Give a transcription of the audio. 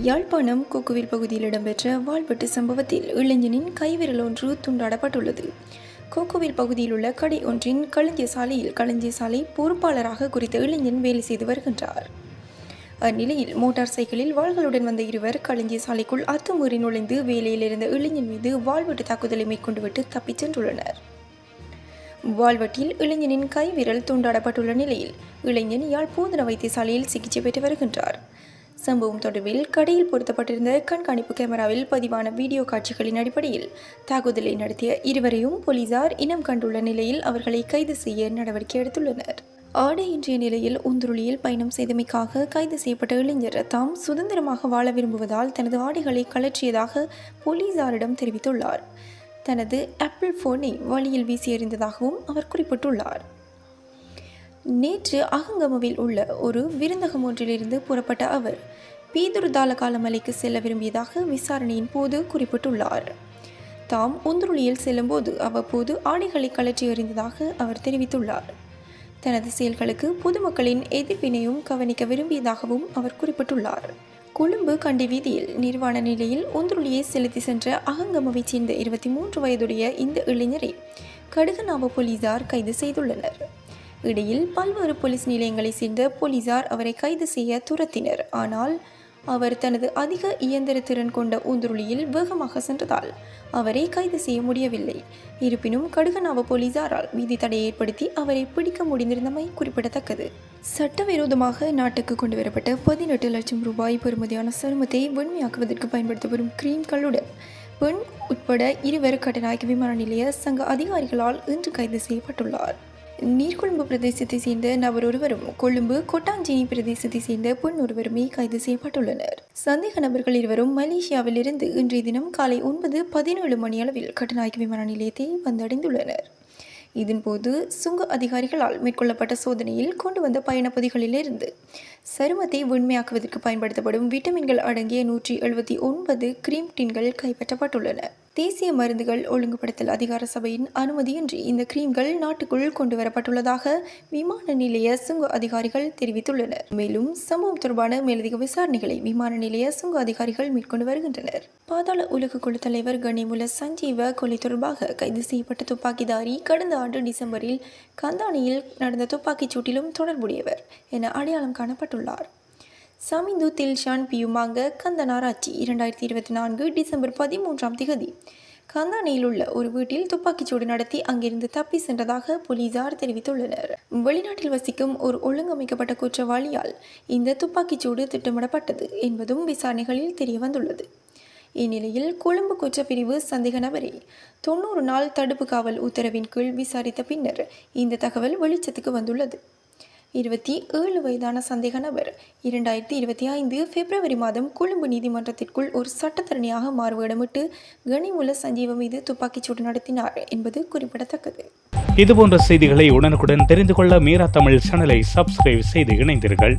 யாழ்ப்பாணம் கொக்குவில் பகுதியில் இடம்பெற்ற வாழ்வெட்டு சம்பவத்தில் இளைஞனின் கைவிரல் ஒன்று துண்டாடப்பட்டுள்ளது. கொக்குவில் பகுதியில் உள்ள கடை ஒன்றின் களஞ்சியசாலை பொறுப்பாளராக குறித்த இளைஞன் வேலை செய்து வருகின்றார். அந்நிலையில் மோட்டார் சைக்கிளில் வாள்களுடன் வந்த இருவர் களஞ்சியசாலைக்குள் அத்துமீறி நுழைந்து வேலையில் இருந்த இளைஞன் மீது வாழ்வெட்டு தாக்குதலை மேற்கொண்டுவிட்டு தப்பிச் சென்றுள்ளனர். வாழ்வெட்டில் இளைஞனின் கைவிரல் துண்டாடப்பட்டுள்ள நிலையில் இளைஞன் யாழ் போதனா வைத்தியசாலையில் சிகிச்சை பெற்று வருகின்றார். சம்பவம் தொடர்பில் கடையில் பொருத்தப்பட்டிருந்த கண்காணிப்பு கேமராவில் பதிவான வீடியோ காட்சிகளின் அடிப்படையில் தாக்குதலை நடத்திய இருவரையும் போலீசார் இனம் கண்டுள்ள நிலையில் அவர்களை கைது செய்ய நடவடிக்கை எடுத்துள்ளனர். ஆடையின்றிய நிலையில் உந்துருளியில் பயணம் செய்தமைக்காக கைது செய்யப்பட்ட இளைஞர் தாம் சுதந்திரமாக வாழ விரும்புவதால் தனது ஆடைகளை கழற்றியதாக போலீசாரிடம் தெரிவித்துள்ளார். தனது ஆப்பிள் போனை வழியில் வீசி எறிந்ததாகவும் அவர் குறிப்பிட்டுள்ளார். நேற்று அகங்கமவில் உள்ள ஒரு விருந்தகம் ஒன்றிலிருந்து புறப்பட்ட அவர் பீதுருதாலகால மலைக்கு செல்ல விரும்பியதாக விசாரணையின் போது குறிப்பிட்டுள்ளார். தாம் உந்துருளியில் செல்லும்போது அவ்வப்போது ஆடைகளை கழற்றி எறிந்ததாக அவர் தெரிவித்துள்ளார். தனது செயல்களுக்கு பொதுமக்களின் எதிர்ப்பினையும் கவனிக்க விரும்பியதாகவும் அவர் குறிப்பிட்டுள்ளார். கொழும்பு கண்டி வீதியில் நிர்வாண நிலையில் உந்துருளியை செலுத்தி சென்ற அகங்கமவைச் சேர்ந்த 23 வயதுடைய இந்த இளைஞரை கடுகனாவ போலீசார் கைது செய்துள்ளனர். இடையில் பல்வேறு போலீஸ் நிலையங்களைச் சேர்ந்த போலீசார் அவரை கைது செய்ய துரத்தினர். ஆனால் அவர் தனது அதிக இயந்திர திறன் கொண்ட ஊந்துருளியில் வேகமாக சென்றதால் அவரை கைது செய்ய முடியவில்லை. இருப்பினும் கடுகனாவ போலீசாரால் வீதி தடையை ஏற்படுத்தி அவரை பிடிக்க முடிந்திருந்தமை குறிப்பிடத்தக்கது. சட்டவிரோதமாக நாட்டுக்கு கொண்டு வரப்பட்ட 18 லட்சம் ரூபாய் பெறுமதியான சருமத்தை வெண்மையாக்குவதற்கு பயன்படுத்தப்படும் கிரீம்களுடன் பெண் உட்பட 2 கட்டநாயக்க விமான நிலைய சங்க அதிகாரிகளால் இன்று கைது செய்யப்பட்டுள்ளார். நீர்கொழும்பு பிரதேசத்தை சேர்ந்த நபர் ஒருவரும் கொழும்பு கொட்டாஞ்சேரி பிரதேசத்தை சேர்ந்த பெண் ஒருவருமே கைது செய்யப்பட்டுள்ளனர். சந்தேக நபர்கள் இருவரும் மலேசியாவில் இருந்து இன்றைய தினம் காலை 9:17 மணியளவில் கட்டநாயக்க விமான நிலையத்தை வந்தடைந்துள்ளனர். இதன்போது சுங்க அதிகாரிகளால் மேற்கொள்ளப்பட்ட சோதனையில் கொண்டு வந்த பயணப்பதிகளிலிருந்து சருமத்தை வெண்மையாக்குவதற்கு பயன்படுத்தப்படும் விட்டமின்கள் அடங்கிய 179 கிரீம் டின்கள் கைப்பற்றப்பட்டுள்ளன. தேசிய மருந்துகள் ஒழுங்குபடுத்தல் அதிகார சபையின் அனுமதியின்றி இந்த கிரீம்கள் நாட்டுக்குள் கொண்டு வரப்பட்டுள்ளதாக விமான நிலைய சுங்க அதிகாரிகள் தெரிவித்துள்ளனர். மேலும் சம்பவம் தொடர்பான மேலதிக விசாரணைகளை விமான நிலைய சுங்க அதிகாரிகள் மேற்கொண்டு வருகின்றனர். பாதாள உலக குழு தலைவர் கனிமுல சஞ்சீவ கொலை தொடர்பாக கைது செய்யப்பட்ட துப்பாக்கிதாரி கடந்த ஆண்டு டிசம்பரில் கந்தானியில் நடந்த துப்பாக்கிச் சூட்டிலும் தொடர்புடையவர் என அடையாளம் காணப்பட்டுள்ளார். சமிந்து தில்ஷான் பியுமாங்க கந்தனாராட்சி 2024 டிசம்பர் 13 கந்தானையில் உள்ள ஒரு வீட்டில் துப்பாக்கிச்சூடு நடத்தி அங்கிருந்து தப்பி சென்றதாக போலீசார் தெரிவித்துள்ளனர். வெளிநாட்டில் வசிக்கும் ஒரு ஒழுங்கமைக்கப்பட்ட குற்றவாளியால் இந்த துப்பாக்கிச்சூடு திட்டமிடப்பட்டது என்பதும் விசாரணைகளில் தெரியவந்துள்ளது. இந்நிலையில் கொழும்பு குற்றப்பிரிவு சந்தேக நபரை 90 நாள் தடுப்பு காவல் உத்தரவின் கீழ் விசாரித்த பின்னர் இந்த தகவல் வெளிச்சத்துக்கு வந்துள்ளது. 27 வயதான சந்தேக நபர் 2025 பிப்ரவரி மாதம் கொழும்பு நீதிமன்றத்திற்குள் ஒரு சட்டத்தரணியாக மாறுவேடமிட்டு கனிமுல சஞ்சீவ மீது துப்பாக்கிச்சூடு நடத்தினார் என்பது குறிப்பிடத்தக்கது. இதுபோன்ற செய்திகளை உடனுக்குடன் தெரிந்து கொள்ள மீரா தமிழ் சேனலை சப்ஸ்கிரைப் செய்து இணைந்தீர்கள்.